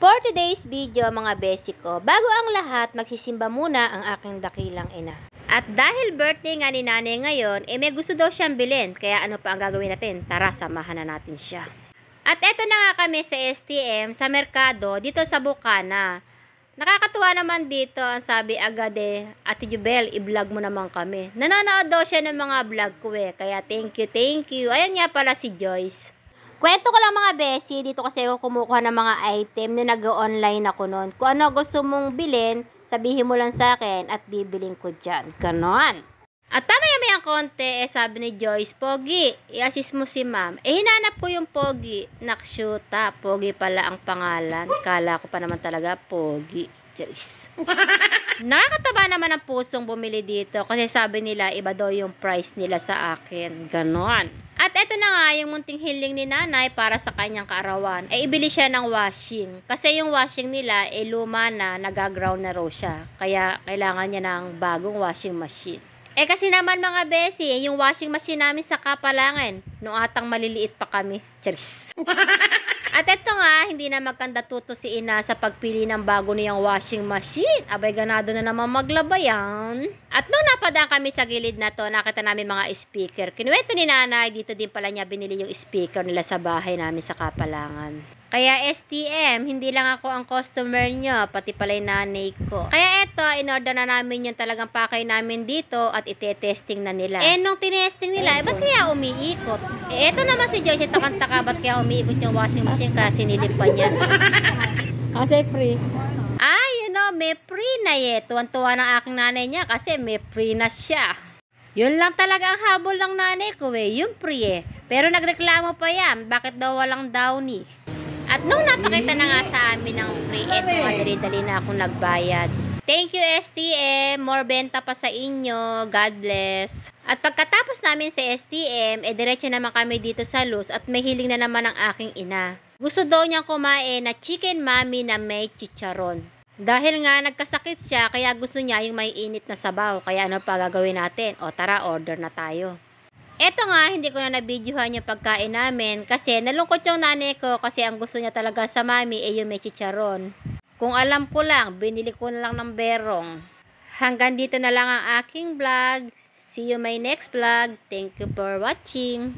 For today's video mga besi ko, bago ang lahat, magsisimba muna ang aking dakilang ina. At dahil birthday nga ni nanay ngayon, may gusto daw siyang bilhin. Kaya ano pa ang gagawin natin? Tara, samahan na natin siya. At eto na nga kami sa STM, sa merkado, dito sa Bukana. Nakakatuwa naman dito, ang sabi agad Ate Jubel, i-vlog mo naman kami. Nanonood daw siya ng mga vlog ko kaya thank you. Ayan nga pala si Joyce. Kwento ko lang mga besi, dito kasi ako kumukuha ng mga item na nag-online ako noon. Kung ano gusto mong bilhin, sabihin mo lang sa akin at bibiling ko dyan. Ganon. At tamaya-maya konti, sabi ni Joyce, Pogi, i-assist mo si ma'am. Hinanap ko yung Pogi. Nakshuta, Pogi pala ang pangalan. Kala ko pa naman talaga, Pogi. Charis. Nakakataba naman ang pusong bumili dito kasi sabi nila iba daw yung price nila sa akin. Ganon. At eto na nga yung munting hiling ni nanay para sa kanyang kaarawan. Ibili siya ng washing. Kasi yung washing nila luma na, nagaground na raw siya. Kaya kailangan niya ng bagong washing machine. Kasi naman mga besi, yung washing machine namin sa Kapalangan, noong atang maliliit pa kami. Charis. At eto nga, hindi na magkandatuto si ina sa pagpili ng bago niyang washing machine. Abay, ganado na naman maglaba yan. At nung napadaan kami sa gilid na to, nakita namin mga speaker. Kinuwento ni nanay, dito din pala niya binili yung speaker nila sa bahay namin sa Kapalangan. Kaya STM, hindi lang ako ang customer nyo, pati pala yung nanay ko. Kaya eto, in-order na namin yung talagang pakay namin dito at ite-testing na nila. Nung tinesting nila, ba't kaya umiikot? Eto naman si Joyce, takang-taka, ba't kaya umiikot yung washing machine kasi nilipan niya. Kasi free. May free na Tuwan-tuwa ng aking nanay niya kasi may free na siya. Yun lang talaga ang habol ng nanay ko yung free Pero nagreklamo pa yan, bakit daw walang downy? At nung napakita na nga sa amin ng free, madali-dali na akong nagbayad. Thank you STM, more benta pa sa inyo, God bless. At pagkatapos namin sa STM, diretso naman kami dito sa Luz at may hiling na naman ang aking ina. Gusto daw niyang kumain na chicken mami na may chicharon. Dahil nga nagkasakit siya, kaya gusto niya yung may init na sabaw. Kaya ano pa gagawin natin? Tara, order na tayo. Eto nga, hindi ko na nabidyohan yung pagkain namin kasi nalungkot yung nanay ko kasi ang gusto niya talaga sa mami yung may chicharon. Kung alam ko lang, binili ko na lang ng berong. Hanggang dito na lang ang aking vlog. See you my next vlog. Thank you for watching.